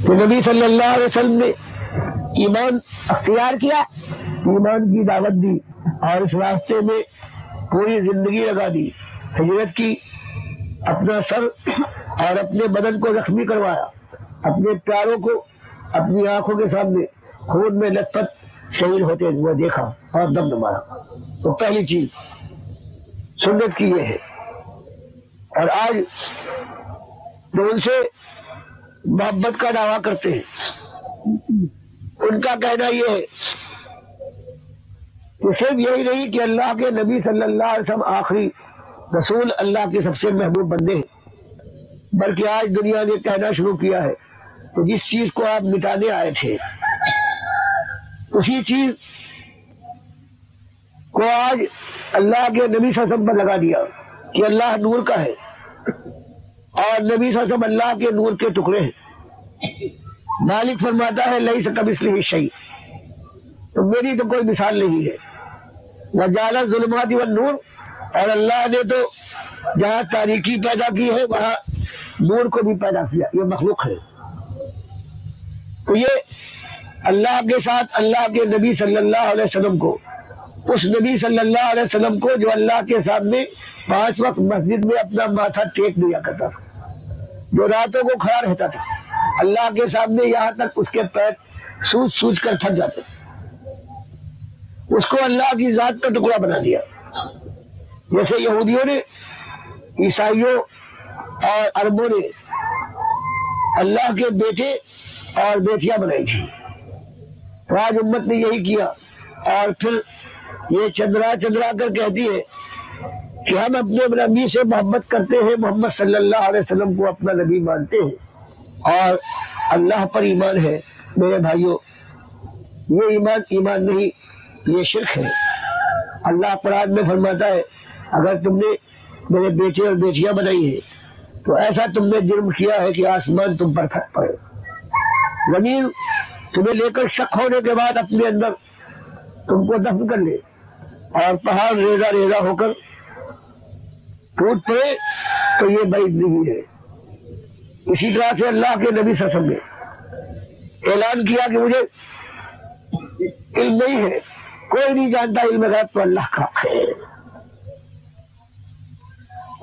کہ نبی صلی اللہ علیہ وسلم نے ایمان اختیار کیا، ایمان کی دعوت دی اور اس راستے میں پوری زندگی لگا دی، ہجرت کی، اپنا سر اور اپنے بدن کو زخمی کروایا، اپنے پیاروں کو اپنی آنکھوں کے سامنے خون میں لت پت شہید ہوتے ہوئے دیکھا اور دم دمایا۔ تو پہلی چیز سنت کی یہ ہے۔ اور آج جو ان سے محبت کا دعویٰ کرتے ہیں، ان کا کہنا یہ ہے کہ صرف یہی نہیں کہ اللہ کے نبی صلی اللہ علیہ وسلم آخری رسول، اللہ کے سب سے محبوب بندے ہیں، بلکہ آج دنیا نے کہنا شروع کیا ہے کہ جس چیز کو آپ مٹانے آئے تھے اسی چیز کو آج اللہ کے نبی صلی اللہ علیہ وسلم پر لگا دیا کہ اللہ نور کا ہے اور نبی صلی اللہ علیہ وسلم اللہ کے نور کے ٹکڑے ہیں۔ مالک فرماتا ہے لیس کمثلہ شیء، تو میری تو کوئی مثال نہیں ہے۔ وجعل الظلمات والنور، اور اللہ نے تو جہاں تاریکی پیدا کی ہے وہاں نور کو بھی پیدا کیا، یہ مخلوق ہے۔ تو یہ اللہ کے ساتھ اللہ کے نبی صلی اللہ علیہ وسلم کو، اس نبی صلی اللہ علیہ وسلم کو جو اللہ کے سامنے 5 وقت مسجد میں اپنا ماتھا ٹیک دیا کرتا تھا، جو راتوں کو کھڑا رہتا تھا اللہ کے سامنے یہاں تک اس کے پیر سوج سوج کر تھک جاتے، اس کو اللہ کی ذات کا ٹکڑا بنا دیا۔ جیسے یہودیوں نے، عیسائیوں اور عربوں نے اللہ کے بیٹے اور بیٹیاں بنائی تھی، تو آج امت نے یہی کیا، اور پھر یہ چندرا کر کہتی ہے کہ ہم اپنے نبی سے محبت کرتے ہیں، محمد صلی اللہ علیہ وسلم کو اپنا نبی مانتے ہیں اور اللہ پر ایمان ہے۔ میرے بھائیوں، یہ ایمان نہیں، یہ شرک ہے۔ اللہ قرآن میں فرماتا ہے اگر تم نے میرے بیٹے اور بیٹیاں بنائی ہیں تو ایسا تم نے جرم کیا ہے کہ آسمان تم پر پھٹ پڑے، زمین تمہیں لے کر شک ہونے کے بعد اپنے اندر تم کو دفن کر لے، اور پہاڑ ریزہ ریزہ ہو کر ٹوٹ پڑے، تو یہ بعید نہیں ہے۔ اسی طرح سے اللہ کے نبی صلی اللہ علیہ وسلم نے اعلان کیا کہ مجھے علم نہیں ہے، کوئی نہیں جانتا علم غیب تو اللہ کا ہے،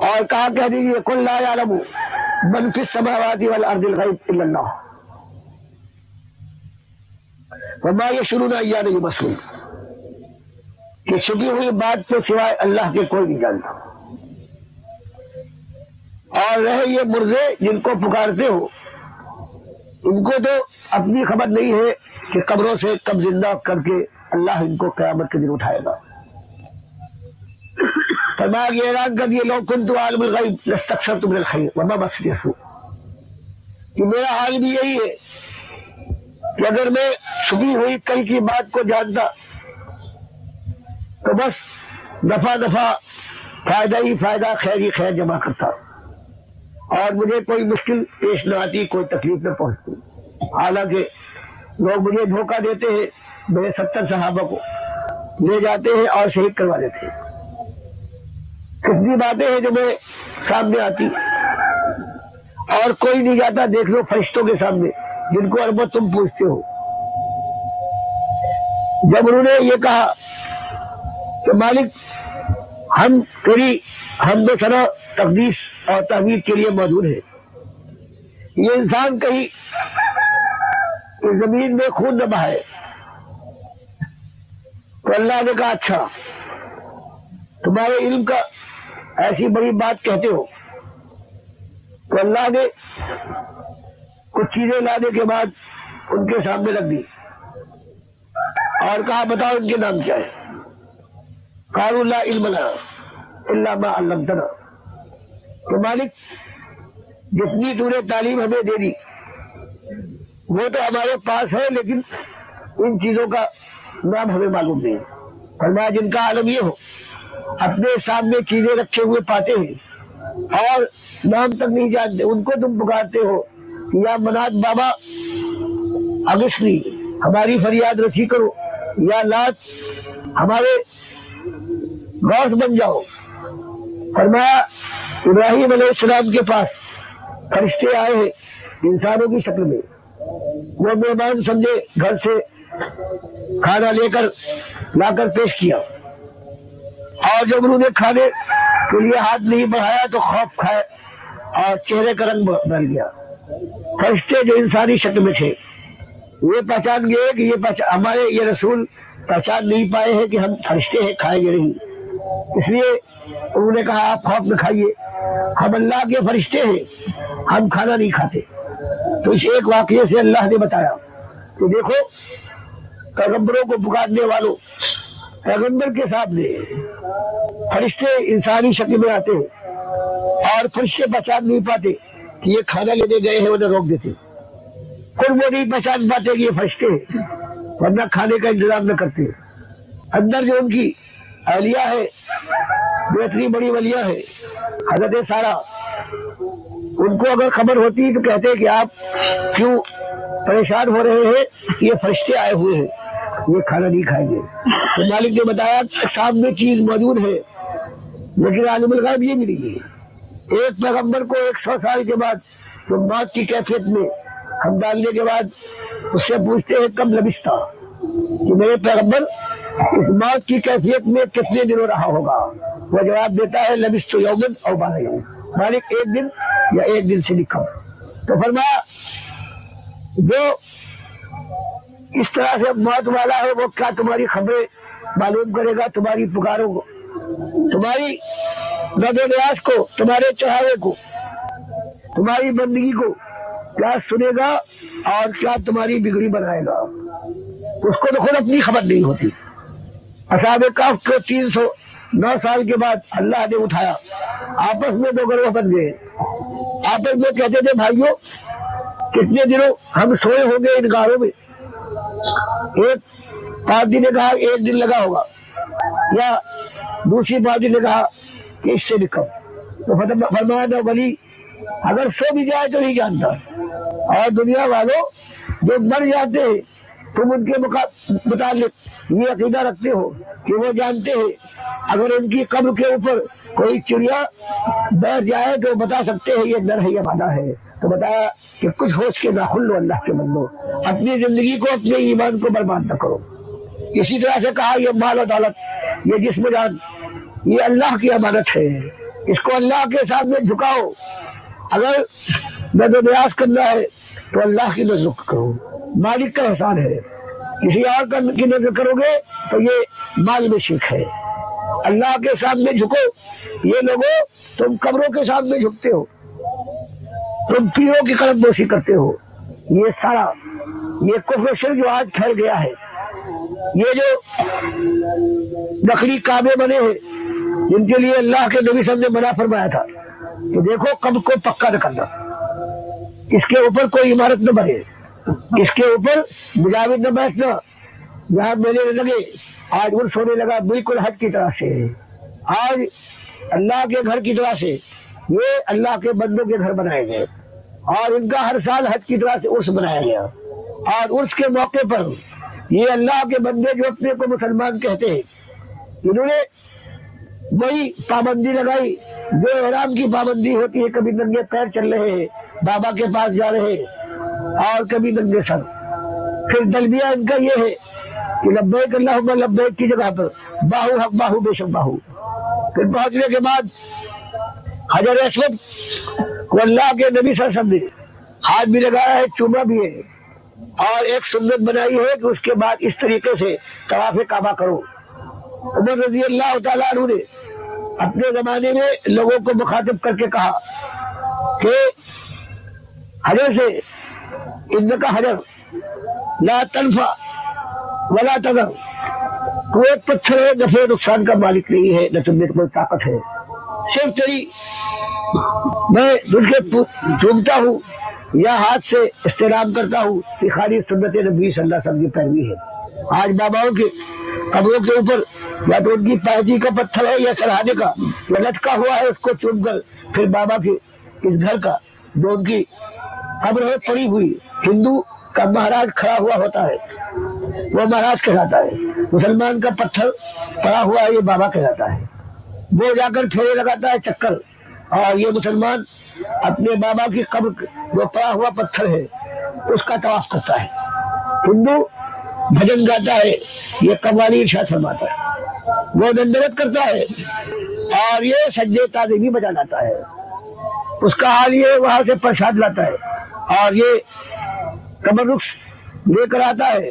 اور کہا کہہ دیجیے قل لا یعلم من فی السماوات والارض الغیب الا اللہ وما یشعرون ایان یبعثون، کہ چھپی ہوئی بات کے سوائے اللہ کے کوئی نہیں جانتا۔ اور رہے یہ مردے جن کو پکارتے ہو، ان کو تو اپنی خبر نہیں ہے کہ قبروں سے کب زندہ کر کے اللہ ان کو قیامت کے دن اٹھائے گا۔ فرمایا کہ اعلان کر دیے لو کنت عالم الغیب لاستکثرت من الخیر وما مسنی السوء، کہ میرا حال بھی یہی ہے کہ اگر میں چھپی ہوئی کل کی بات کو جانتا تو بس دفعہ فائدہ ہی فائدہ، خیر ہی خیر جمع کرتا، اور مجھے کوئی مشکل پیش نہ آتی، کوئی تکلیف نہ پہنچتی۔ حالانکہ لوگ مجھے دھوکہ دیتے ہیں، میرے 70 صحابہ کو لے جاتے ہیں اور شہید کروا دیتے ہیں۔ کتنی باتیں ہیں جو میرے سامنے آتی اور کوئی نہیں جاتا، دیکھ لو فرشتوں کے سامنے جن کو اربوں تم پوچھتے ہو۔ جب انہوں نے یہ کہا کہ مالک ہم تیری حمد و ثنا، تقدیس اور تحمید کے لیے موجود ہے، یہ انسان کہیں کہ زمین میں خون نہ بہائے، تو اللہ نے کہا اچھا تمہارے علم کا ایسی بڑی بات کہتے ہو، تو اللہ نے کچھ چیزیں لانے کے بعد ان کے سامنے رکھ دی اور کہا بتاؤ ان کے نام کیا ہے؟ قالوا لا علم لنا الا ما علمتنا، کہ مالک جتنی تو نے تعلیم ہمیں دے دی وہ تو ہمارے پاس ہے، لیکن ان چیزوں کا نام ہمیں معلوم نہیں۔ فرمایا جن کا عالم یہ ہو اپنے سامنے چیزیں رکھے ہوئے پاتے ہیں اور نام تک نہیں جانتے، ان کو تم پکارتے ہو یا منات بابا اغثنی ہماری فریاد رسی کرو، یا لات ہمارے غوث بن جاؤ۔ فرمایا ابراہیم علیہ السلام کے پاس فرشتے آئے ہیں انسانوں کی شکل میں، وہ مہمان سمجھے گھر سے کھانا لا کر پیش کیا، اور جب انہوں نے کھانے کے لیے ہاتھ نہیں بڑھایا تو خوف کھائے اور چہرے کا رنگ بدل گیا۔ فرشتے جو انسانی شکل میں تھے یہ پہچان گئے کہ ہمارے یہ رسول پہچان نہیں پائے ہیں کہ ہم فرشتے ہیں، کھائیں گے نہیں، اس لیے انہوں نے کہا آپ خوف نہ کھائیے، ہم اللہ کے فرشتے ہیں، ہم کھانا نہیں کھاتے۔ تو اس ایک واقعے سے اللہ نے بتایا کہ دیکھو پیغمبروں کو پکارنے والوں، پیغمبر کے سامنے فرشتے انسانی شکل میں آتے ہیں اور فرشتے پہچان نہیں پاتے کہ یہ کھانا لینے گئے ہیں، انہیں روک دیتے، خود وہ نہیں پہچان پاتے کہ یہ فرشتے ہیں، ورنہ کھانے کا انتظام نہ کرتے۔ اندر جو ان کی اہلیہ ہے، بہتری بڑی ولیہ ہے حضرت سارہ، ان کو اگر خبر ہوتی تو کہتے کہ آپ کیوں پریشان ہو رہے ہیں، یہ فرشتے آئے ہوئے ہیں، یہ کھانا نہیں کھائیں گے۔ تو مالک نے بتایا سامنے چیز موجود ہے لیکن عالم الغیب یہ ملی ہے۔ ایک پیغمبر کو 100 سال کے بعد تو موت کی کیفیت میں ہم ڈالنے کے بعد اس سے پوچھتے ہیں کب لبستہ، کہ میرے پیغمبر اس موت کی کیفیت میں کتنے دنوں رہا ہوگا؟ وہ جواب دیتا ہے لبست یومن او بعض یوم، مالک ایک دن یا ایک دن سے لکھا۔ تو فرمایا جو اس طرح سے موت والا ہے وہ کیا تمہاری خبریں معلوم کرے گا، تمہاری پکاروں کو، تمہاری رد و نیاز کو، تمہارے چڑھاوے کو، تمہاری بندگی کو کیا سنے گا اور کیا تمہاری بگڑی بنائے گا؟ اس کو تو خود اپنی خبر نہیں ہوتی۔ اصحاب کہف کو 309 سال کے بعد اللہ نے اٹھایا، آپس میں دو گروہ بن گئے، آپس میں کہتے تھے بھائیوں کتنے دنوں ہم سوئے ہوں گے ان غاروں میں؟ ایک پارٹی نے کہا ایک دن لگا ہوگا، یا دوسری پارٹی نے کہا کہ اس سے بھی کم۔ تو فرمایا نہ ولی اگر سو بھی جائے تو نہیں جانتا، اور دنیا والوں جو مر جاتے ہیں تم ان کے متعلق یہ عقیدہ رکھتے ہو کہ وہ جانتے ہیں اگر ان کی قبر کے اوپر کوئی چڑیا بیٹھ جائے تو بتا سکتے ہیں یہ نر ہے یا مادہ ہے۔ تو بتایا کہ کچھ ہوش کے ناخن لو اللہ کے بندو، اپنی زندگی کو اپنے ایمان کو برباد نہ کرو۔ اسی طرح سے کہا یہ مال و دولت، یہ جسم و جان، یہ اللہ کی امانت ہے، اس کو اللہ کے سامنے جھکاؤ۔ اگر نظر و نیاز کرنا ہے تو اللہ کی نظر کرو، مالک کا احسان ہے، کسی اور کی نظر کرو گے تو یہ مال میں شرک ہے۔ اللہ کے سامنے جھکو۔ یہ لوگوں تم قبروں کے سامنے جھکتے ہو، تم پیروں کی قلم بوسی کرتے ہو، یہ سارا یہ کفر شرک جو آج پھیل گیا ہے، یہ جو نقلی کعبے بنے ہیں جن کے لیے اللہ کے نبی صلی اللہ علیہ وسلم نے منع فرمایا تھا کہ دیکھو قبر کو پکا نہ کرنا، اس کے اوپر کوئی عمارت نہ بنے، اس کے اوپر مجاور نہ بیٹھنا، یہاں میلے نہ لگے۔ آج عرس ہونے لگا بالکل حج کی طرح سے، آج اللہ کے گھر کی طرح سے یہ اللہ کے بندوں کے گھر بنائے گئے، اور ان کا ہر سال حج کی طرح سے عرس بنایا گیا، اور عرس کے موقع پر یہ اللہ کے بندے جو اپنے کو مسلمان کہتے ہیں انہوں نے وہی پابندی لگائی جو احرام کی پابندی ہوتی ہے، کبھی ننگے پیر چل رہے ہیں بابا کے پاس جا رہے ہیں اور کبھی ننگے سر۔ پھر تلبیہ ان کا یہ ہے کہ لبیک اللہم لبیک کی جگہ پر باہو حق باہو بے شک باہو۔ پھر پہنچنے کے بعد حجر اسود کو اللہ کے نبی صلی اللہ علیہ وسلم نے ہاتھ بھی لگایا ہے، چوما بھی ہے، اور ایک سنت بنائی ہے کہ اس کے بعد اس طریقے سے طواف کعبہ کرو۔ عمر رضی اللہ تعالیٰ عنہ نے اپنے زمانے میں لوگوں کو مخاطب کر کے کہا کہ حجر سے انکا حجر لا تنفع ولا تضر، تو ایک پتھر ہے، نفع نقصان کا مالک نہیں ہے، نہ تم میں کوئی طاقت ہے، صرف تیری میں تجھ کے چومتا ہوں یا ہاتھ سے استعلام کرتا ہوں کہ خالی سنت نبی صلی اللہ علیہ وسلم کی پیروی ہے۔ آج باباؤں کے قبروں کے اوپر یا تو ان کی پائجی کا پتھر ہے یا سرحانے کا یا لٹکا ہوا ہے، اس کو چوم کر پھر بابا کے اس گھر کا جو ان کی قبر ہے پڑی ہوئی، ہندو کا مہاراج کھڑا ہوا ہوتا ہے وہ مہاراج کہلاتا ہے، مسلمان کا پتھر پڑا ہوا ہے یہ بابا کہلاتا ہے، وہ جا کر پھیرے لگاتا ہے چکر، اور یہ مسلمان اپنے بابا کی قبر جو پڑا ہوا پتھر ہے اس کا طواف کرتا ہے. ہندو بھجن گاتا ہے، یہ قوالی ارشاد فرماتا ہے. وہ دندرت کرتا ہے اور یہ سجدے تعظیمی بجا لاتا ہے. اس کا حال یہ وہاں سے پرساد لاتا ہے اور یہ تبرک لے کر آتا ہے.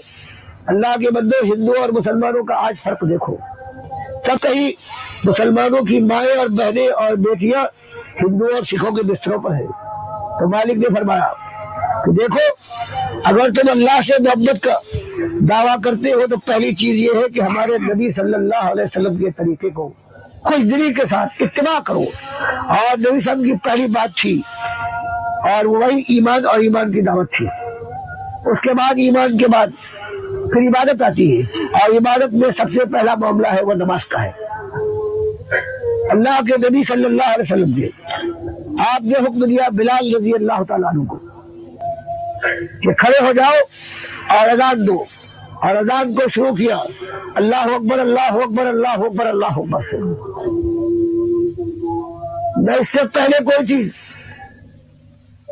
اللہ کے بندو، ہندو اور مسلمانوں کا آج فرق دیکھو. تب کہیں مسلمانوں کی مائیں اور بہنیں اور بیٹیاں ہندو اور سکھوں کے بستروں پر ہیں. تو مالک نے فرمایا کہ دیکھو، اگر تم اللہ سے محبت کا دعویٰ کرتے ہو تو پہلی چیز یہ ہے کہ ہمارے نبی صلی اللہ علیہ وسلم کے طریقے کو خوش دلی کے ساتھ اتباع کرو. اور نبی صلی اللہ علیہ وسلم کی پہلی بات تھی اور وہی ایمان اور ایمان کی دعوت تھی. اس کے بعد ایمان کے بعد پھر عبادت آتی ہے، اور عبادت میں سب سے پہلا معاملہ ہے وہ نماز کا ہے. اللہ کے نبی صلی اللہ علیہ وسلم نے آپ نے حکم دیا بلال رضی اللہ تعالیٰ عنہ کو کہ کھڑے ہو جاؤ اور اذان دو، اور اذان کو شروع کیا اللہ اکبر اللہ اکبر اللہ اکبر اللہ اکبر سے. نہ اس سے پہلے کوئی چیز،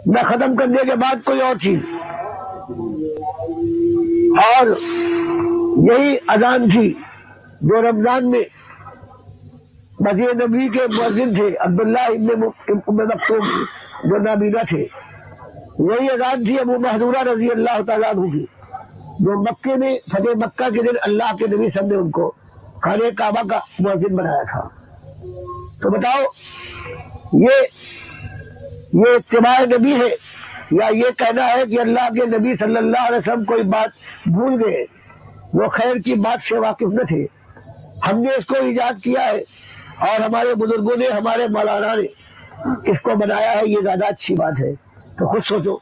نہ ختم کرنے کے بعد کوئی اور چیز. اور یہی اذان تھی جو رمضان میں مسجد نبی کے مؤذن تھے عبداللہ ابن ام مکتوم جو نابینا تھے. یہی اذان تھی ابو محذورہ رضی اللہ تعالیٰ عنہ کی، جو مکے میں فتح مکہ کے دن اللہ کے نبی صلی اللہ علیہ وسلم نے ان کو خانہ کعبہ کا مؤذن بنایا تھا. تو بتاؤ، یہ اتباع نبی ہے یا یہ کہنا ہے کہ اللہ کے نبی صلی اللہ علیہ وسلم کوئی بات بھول گئے، وہ خیر کی بات سے واقف نہ تھے، ہم نے اس کو ایجاد کیا ہے اور ہمارے بزرگوں نے، ہمارے مولانا نے اس کو بنایا ہے، یہ زیادہ اچھی بات ہے. تو خود سوچو،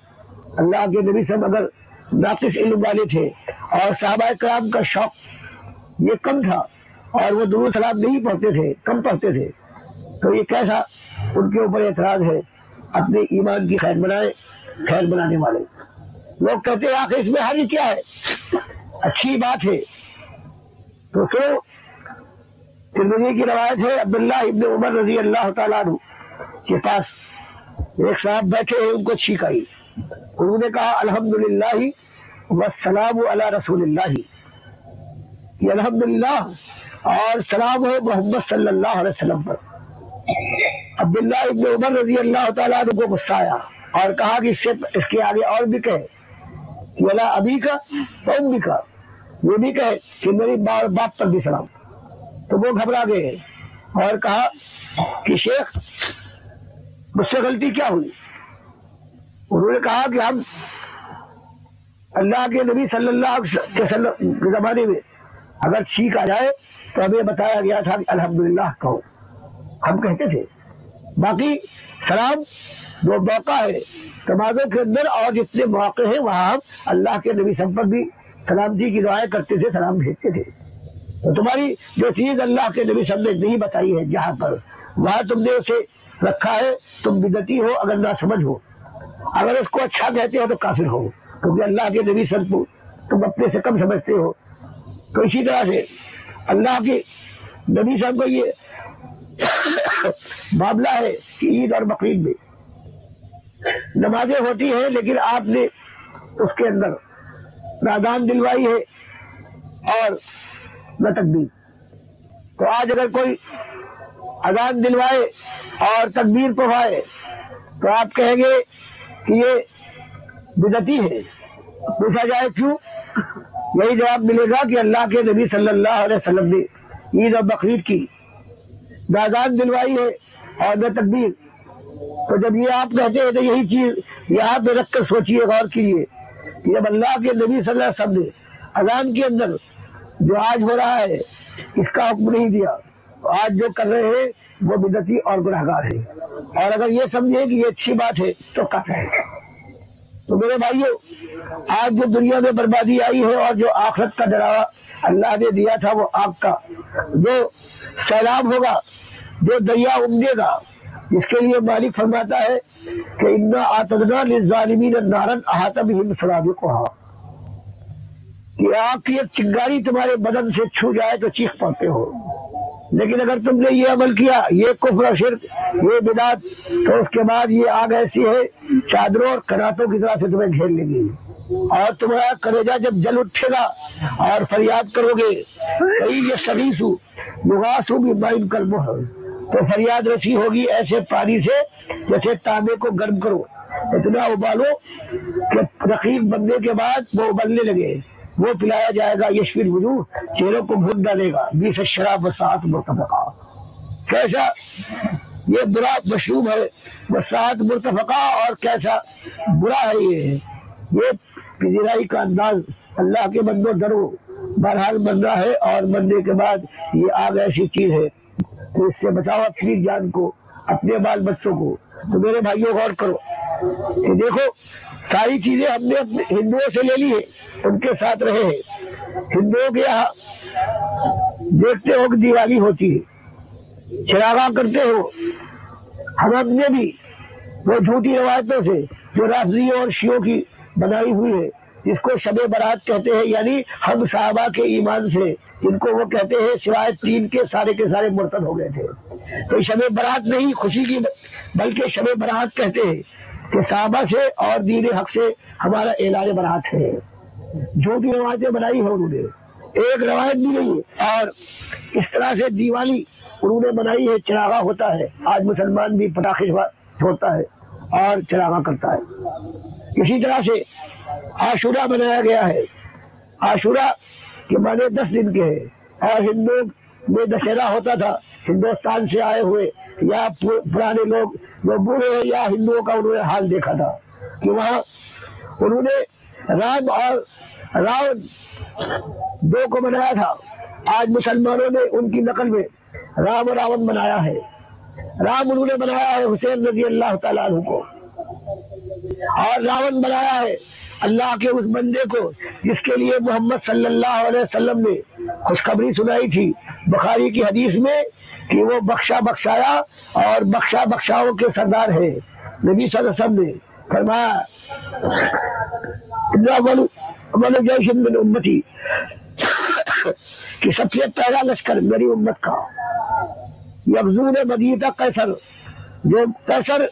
اللہ کے نبی صلی اللہ علیہ وسلم اگر ناقص علم والے تھے اور صحابہ کرام کا شوق یہ کم تھا اور وہ درود سلام نہیں پڑھتے تھے، کم پڑھتے تھے، تو یہ کیسا ان کے اوپر اعتراض ہے؟ اپنے ایمان کی خیر بنائے، خیر بنانے والے لوگ کہتے ہیں آخر اس میں حرج کیا ہے، اچھی بات ہے. تو سنو، ترمذی کی روایت ہے عبداللہ ابن عمر رضی اللہ تعالیٰ عنہ کے پاس ایک صاحب بیٹھے ہیں، ان کو چھینک آئی. انہوں نے کہا الحمدللہ والسلام علی رسول اللہ، کہ الحمدللہ اور سلام ہو محمد صلی اللہ علیہ وسلم پر. عبداللہ ابن عمر رضی اللہ تعالیٰ عنہ کو غصہ آیا اور کہا کہ اس کے آگے اور بھی کہے کہ ولا ابی کا امی کا، یہ بھی کہے کہ میری باپ پر بھی سلام. تو وہ گھبرا گئے اور کہا کہ شیخ مجھ سے غلطی کیا ہوئی؟ انہوں نے کہا کہ ہم اللہ کے نبی صلی اللہ علیہ وسلم کے زمانے میں اگر چھینک آ جائے تو ہمیں بتایا گیا تھا کہ الحمدللہ کہو، ہم کہتے تھے. باقی سلام وہ موقع ہے نمازوں کے اندر، اور جتنے مواقع ہیں وہاں ہم اللہ کے نبی صلی اللہ علیہ وسلم پر بھی سلامتی کی دعائیں کرتے تھے، سلام بھیجتے تھے. تو تمہاری جو چیز اللہ کے نبی صلی اللہ علیہ وسلم نے نہیں بتائی ہے جہاں پر، وہاں تم نے اسے رکھا ہے، تم بدعتی ہو اگر نہ سمجھ ہو. اگر اس کو اچھا کہتے ہو تو کافر ہو، کیونکہ اللہ کے نبی صلی اللہ علیہ وسلم تم اپنے سے کم سمجھتے ہو. تو اسی طرح سے اللہ کے نبی صلی اللہ علیہ وسلم کو یہ معاملہ ہے کہ عید اور بقرعید میں نمازیں ہوتی ہیں، لیکن آپ نے اس کے اندر نہ اذان دلوائی ہے اور نہ تکبیر. تو آج اگر کوئی اذان دلوائے اور تکبیر پڑھائے تو آپ کہیں گے کہ یہ بدعتی ہے. پوچھا جائے کیوں؟ یہی جواب ملے گا کہ اللہ کے نبی صلی اللہ علیہ وسلم نے عید اور بقرعید کی نہ اذان دلوائی ہے اور نہ تکبیر. تو جب یہ آپ کہتے ہیں تو یہی چیز یہاں پہ رکھ کر سوچیے، غور کیجیے کہ جب اللہ کے نبی صلی اللہ علیہ وسلم نے اذان کے اندر جو آج ہو رہا ہے اس کا حکم نہیں دیا، آج جو کر رہے ہیں وہ بدعتی اور گنہگار ہیں. اور اگر یہ سمجھے کہ یہ اچھی بات ہے تو کافر ہے. تو میرے بھائیو، آج جو دنیا میں بربادی آئی ہے اور جو آخرت کا ڈراوا اللہ نے دیا تھا، وہ آگ کا جو سیلاب ہوگا، جو دریا امڈے گا، جس کے لیے مالک فرماتا ہے کہ انا اعتدنا للظالمین نارا احاط بهم سرادقها، کہ آگ کی ایک چنگاری تمہارے بدن سے چھو جائے تو چیخ پڑتے ہو. لیکن اگر تم نے یہ عمل کیا، یہ کفر و شرک، یہ بدعت، تو اس کے بعد یہ آگ ایسی ہے چادروں اور کناتوں کی طرح سے تمہیں گھیر لے گی، اور تمہارا کلیجہ جب جل اٹھے گا اور فریاد کرو گے یہ سلیسو یغاثو بماء کالمہل، تو فریاد رسی ہوگی ایسے پانی سے جیسے تانبے کو گرم کرو، اتنا ابالو کہ رقیق بننے کے بعد وہ ابلنے لگے، وہ پلایا جائے گا، یشفی الوجوہ، چہروں کو بھون ڈالے گا، بیس الشراب والساعۃ مرتفقہ، کیسا یہ برا مشروب ہے، والساعۃ مرتفقہ، اور کیسا برا ہے یہ پذیرائی کا انداز۔ اللہ کے بندو ڈرو، بہرحال مرنا ہے، اور مرنے کے بعد یہ آگ ایسی چیز ہے، تو اس سے بچاؤ اپنی جان کو، اپنے بال بچوں کو۔ تو میرے بھائیوں غور کرو کہ دیکھو ساری چیزیں ہم نے اپنے ہندوؤں سے لے لی ہے، ان کے ساتھ رہے ہیں۔ ہندوؤں کے یہاں دیکھتے ہو کہ دیوالی ہوتی ہے، چراغاں کرتے ہو، ہم اپنے بھی وہ جھوٹی روایتوں سے جو رافضیوں اور شیعوں کی بنائی ہوئی ہے، جس کو شب برات کہتے ہیں، یعنی ہم صحابہ کے ایمان سے جن کو وہ کہتے ہیں سوائے 3 کے سارے مرتد ہو گئے تھے، تو شب برات نہیں خوشی کی، بلکہ شب برات کہتے ہیں کہ صحابہ سے اور دین حق سے ہمارا اعلان برات ہے۔ جھوٹی روایتیں بنائی ہیں انہوں نے، ایک روایت بھی نہیں ہے۔ اور اس طرح سے دیوالی انہوں نے بنائی ہے، چراغا ہوتا ہے، آج مسلمان بھی پٹاخے چھوڑتا ہے اور چراغا کرتا ہے۔ اسی طرح سے عاشورہ بنایا گیا ہے، عاشورہ کے معنی 10 دن کے ہیں، اور ہندوؤں میں دشہرا ہوتا تھا، ہندوستان سے آئے ہوئے یا پرانے لوگ جو بوڑھے ہیں یا ہندوؤں کا انہوں نے حال دیکھا تھا کہ وہاں انہوں نے رام اور راون 2 کو بنایا تھا، آج مسلمانوں نے ان کی نقل میں رام اور راون بنایا ہے۔ رام انہوں نے بنایا ہے حسین رضی اللہ تعالیٰ عنہ کو، اور راون بنایا ہے اللہ کے اس بندے کو جس کے لیے محمد صلی اللہ علیہ وسلم نے خوشخبری سنائی تھی بخاری کی حدیث میں کہ وہ بخشا بخشایا اور بخشا بخشاؤں کے سردار ہے۔ نبی صلی اللہ علیہ وسلم نے فرمایا اول جیش من امتی، کہ سب سے پہلا لشکر میری امت کا یغزون مدینہ قیصر، جو قیصر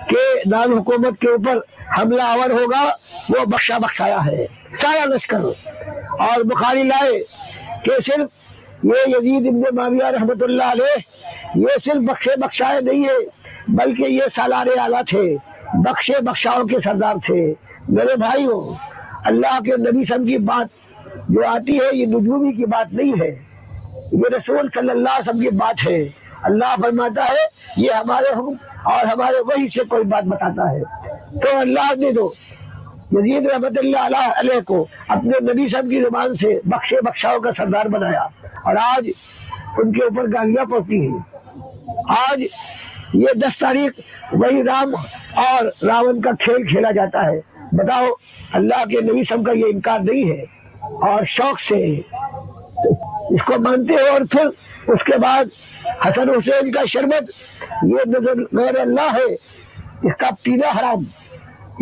کے دار حکومت کے اوپر حملہ آور ہوگا وہ بخشا بخشایا ہے، سارا لشکر۔ اور بخاری لائے کہ صرف یہ یزید ابن معاویہ رحمۃ اللہ علیہ یہ صرف بخشے بخشائے نہیں ہے، بلکہ یہ سالار اعلیٰ تھے، بخشے بخشاؤں کے سردار تھے۔ میرے بھائیوں، اللہ کے نبی صلی اللہ علیہ وسلم کی بات جو آتی ہے یہ نجومی کی بات نہیں ہے، یہ رسول صلی اللہ علیہ وسلم کی بات ہے۔ اللہ فرماتا ہے یہ ہمارے حکم اور ہمارے وحی سے کوئی بات بتاتا ہے، تو اللہ نے تو یزید رحمت اللہ علیہ کو اپنے نبی صاحب کی زبان سے بخشے بخشاؤں کا سردار بنایا، اور آج ان کے اوپر گالیاں پڑتی ہیں۔ آج یہ 10 تاریخ وہی رام اور راون کا کھیل کھیلا جاتا ہے۔ بتاؤ اللہ کے نبی صاحب کا یہ انکار نہیں ہے، اور شوق سے اس کو مانتے ہو، اور پھر اس کے بعد حسن حسین کا شربت یہ نظر غیر اللہ ہے، اس کا پینا حرام،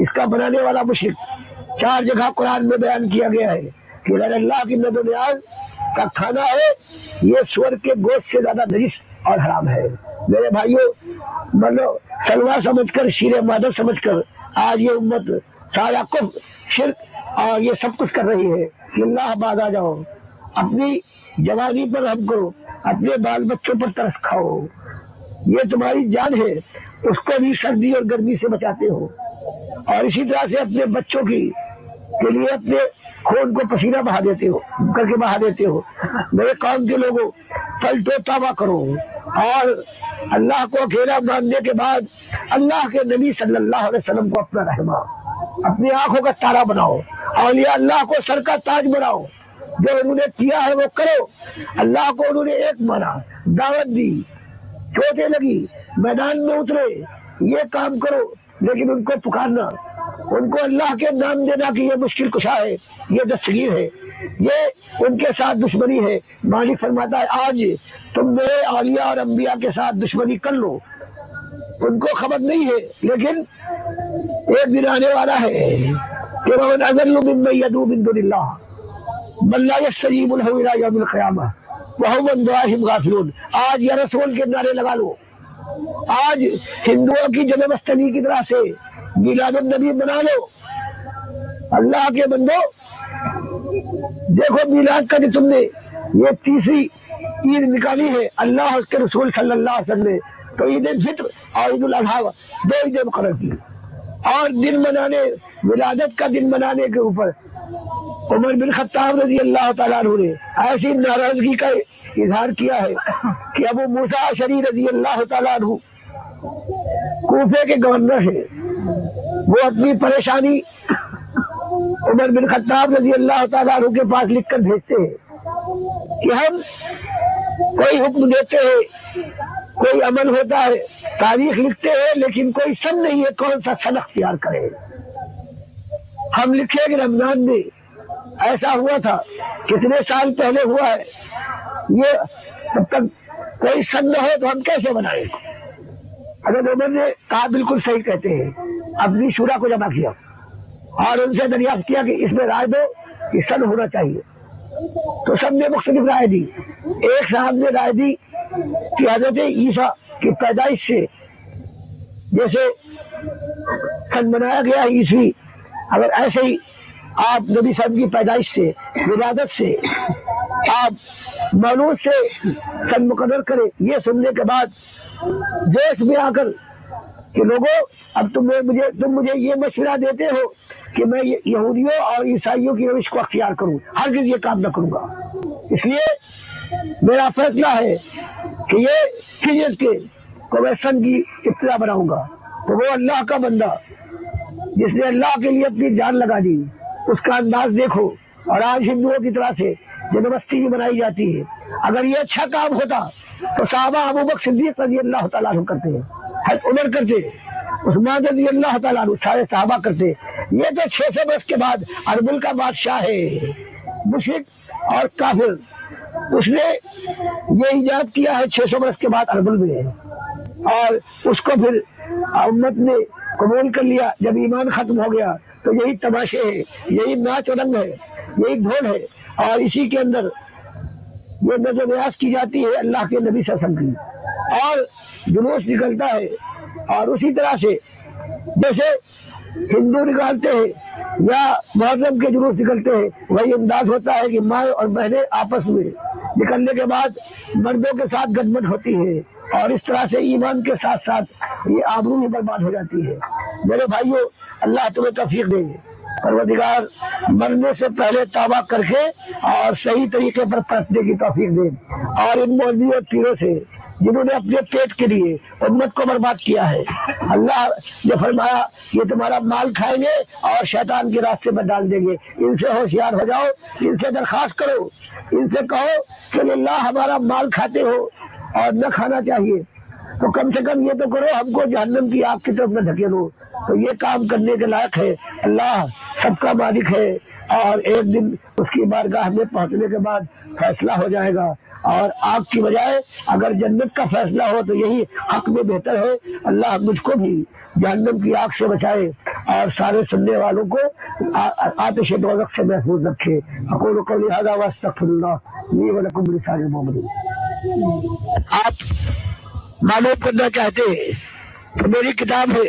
اس کا بنانے والا مشرک۔ 4 جگہ قرآن میں بیان کیا گیا ہے کہ غیر اللہ کی نظر نیاز کا کھانا ہے، یہ سور کے گوشت سے زیادہ نجس اور حرام ہے۔ میرے بھائیوں، مطلب سلوا سمجھ کر، شیر مادر سمجھ کر آج یہ امت سارا کفر شرک اور یہ سب کچھ کر رہی ہے کہ اللہ باز آ جاؤ، اپنی جوانی پر رحم کرو، اپنے بال بچوں پر ترس کھاؤ، یہ تمہاری جان ہے، اس کو بھی سردی اور گرمی سے بچاتے ہو، اور اسی طرح سے اپنے بچوں کے لیے اپنے خون کو پسینہ بہا دیتے ہو۔ میرے قوم کے لوگوں، پلٹو توبہ کرو، اور اللہ کو اکیلا ماننے کے بعد اللہ کے نبی صلی اللہ علیہ وسلم کو اپنا رہنما، اپنی آنکھوں کا تارا بناؤ، اولیاء اللہ کو سر کا تاج بناؤ، جو انہوں نے کیا ہے وہ کرو۔ اللہ کو انہوں نے ایک مانا، دعوت دی، چوٹیں لگی، میدان میں اترے، یہ کام کرو، لیکن ان کو پکارنا، ان کو اللہ کے نام دینا کہ یہ مشکل کشا ہے، یہ دستگیر ہے، یہ ان کے ساتھ دشمنی ہے۔ مالک فرماتا ہے آج تم میرے اولیاء اور انبیاء کے ساتھ دشمنی کر لو، ان کو خبر نہیں ہے، لیکن ایک دن آنے والا ہے کہ وَمَنْ أَضَلُّ مِمَّن يَدْعُو مِن دُونِ اللَّهِ مَن لَّا يَسْتَجِيبُ لَهُ إِلَىٰ يَوْمِ الْقِيَامَةِ وہم عن دعائہم غافلون۔ آج یا رسول کے نعرے لگا لو، آج ہندوؤں کی جنم اشٹمی کی طرح سے میلاد النبی بنا لو۔ اللہ کے بندو دیکھو، میلاد کا جو تم نے یہ تیسری عید نکالی ہے اللہ اس کے رسول صلی اللہ علیہ وسلم نے، تو عید الفطر اور عید الاضحیٰ دو عیدیں مقرر کی، اور دن منانے، ولادت کا دن منانے کے اوپر عمر بن خطاب رضی اللہ تعالیٰ عنہ نے ایسی ناراضگی کا اظہار کیا ہے کہ ابو موسیٰ اشعری رضی اللہ تعالیٰ عنہ کوفے کے گورنر ہیں، وہ اپنی پریشانی عمر بن خطاب رضی اللہ تعالیٰ عنہ کے پاس لکھ کر بھیجتے ہیں کہ ہم کوئی حکم دیتے ہیں، کوئی عمل ہوتا ہے، تاریخ لکھتے ہیں، لیکن کوئی سن نہیں ہے کون سا سن اختیار کرے۔ ہم لکھیں کہ رمضان میں ایسا ہوا تھا، کتنے سال پہلے ہوا ہے، یہ تب تک کوئی سن نہ ہو تو ہم کیسے بنائیں؟ حضرت عمر نے کہا بالکل صحیح کہتے ہیں، اپنی شورا کو جمع کیا اور ان سے دریافت کیا کہ اس میں رائے دو کہ سن ہونا چاہیے، تو سب نے مختلف رائے دی۔ ایک صاحب نے رائے دی کہ حضرت عیسیٰ کی پیدائش سے جیسے سن منایا گیا ہے عیسوی، اگر ایسے ہی آپ نبی صاحب کی پیدائش سے، ولادت سے، آپ مولود سے سن مقرر کریں۔ یہ سننے کے بعد جوش میں آ کر کہ لوگوں اب تم مجھے یہ مشورہ دیتے ہو کہ میں یہودیوں اور عیسائیوں کی روش کو اختیار کروں، ہرگز یہ کام نہ کروں گا، اس لیے میرا فیصلہ ہے کہ یہ ہجرت کے کو میں سن کی ابتدا بناؤں گا۔ تو وہ اللہ کا بندہ جس نے اللہ کے لیے اپنی جان لگا دی، اس کا انداز دیکھو۔ اور آج ہندوؤں کی طرح سے جنم اشٹمی منائی جاتی ہے، اگر یہ اچھا کام ہوتا تو صحابہ ابوبکر صدیق رضی اللہ تعالیٰ عنہ کرتے ہیں، حضرت عمر کرتے، عثمان رضی اللہ تعالیٰ عنہ، سارے صحابہ کرتے۔ یہ تو 600 برس کے بعد اربل کا بادشاہ ہے، مشرک اور کافر، اس نے یہ ایجاد کیا ہے 600 برس کے بعد اربل میں، اور اس کو پھر امت نے قبول کر لیا۔ جب ایمان ختم ہو گیا تو یہی تماشے ہیں، یہی ناچ و رنگ ہے، یہی ڈھول ہے، اور اسی کے اندر یہ نظر نیاز کی جاتی ہے اللہ کے نبی صلی اللہ علیہ وسلم کی، اور جلوس نکلتا ہے۔ اور اسی طرح سے جیسے ہندو نکالتے ہیں یا محرم کے جلوس نکلتے ہیں، وہی انداز ہوتا ہے کہ ماں اور بہنیں آپس میں نکلنے کے بعد مردوں کے ساتھ گٹمٹ ہوتی ہے، اور اس طرح سے ایمان کے ساتھ ساتھ یہ آبرو بھی برباد ہو جاتی ہے۔ میرے بھائیوں، اللہ تمہیں توفیق دے، پروردگار مرنے سے پہلے توبہ کر کے اور صحیح طریقے پر پرتنے کی توفیق دے، اور ان مولویوں اور پیروں سے جنہوں نے اپنے پیٹ کے لیے امت کو برباد کیا ہے، اللہ نے فرمایا یہ تمہارا مال کھائیں گے اور شیطان کے راستے پر ڈال دیں گے، ان سے ہوشیار ہو جاؤ، ان سے درخواست کرو، ان سے کہو کہ اللہ ہمارا مال کھاتے ہو اور نہ کھانا چاہیے، تو کم سے کم یہ تو کرو ہم کو جہنم کی آگ کی طرف نہ دھکیلو۔ تو یہ کام کرنے کے لائق ہے، اللہ سب کا مالک ہے، اور ایک دن اس کی بارگاہ میں پہنچنے کے بعد فیصلہ ہو جائے گا، اور آگ کی بجائے اگر جنت کا فیصلہ ہو تو یہی حق میں بہتر ہے۔ اللہ مجھ کو بھی جہنم کی آگ سے بچائے اور سارے سننے والوں کو آتش دوزخ سے محفوظ رکھے۔ اقول قولی ھذا واستغفر اللہ لی ولکم ولسائر المؤمنین۔ آپ معلوم کرنا چاہتے ہیں تو میری کتاب ہے،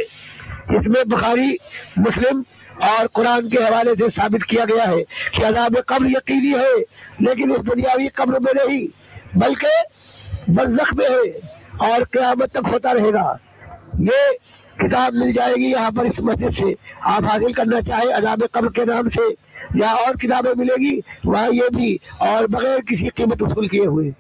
اس میں بخاری، مسلم اور قرآن کے حوالے سے ثابت کیا گیا ہے کہ عذاب قبر یقینی ہے، لیکن اس دنیاوی قبر میں نہیں بلکہ برزخ میں ہے، اور قیامت تک ہوتا رہے گا۔ یہ کتاب مل جائے گی یہاں پر اس مسجد سے، آپ حاصل کرنا چاہیں عذاب قبر کے نام سے، یا اور کتابیں ملے گی وہاں یہ بھی، اور بغیر کسی قیمت وصول کیے ہوئے۔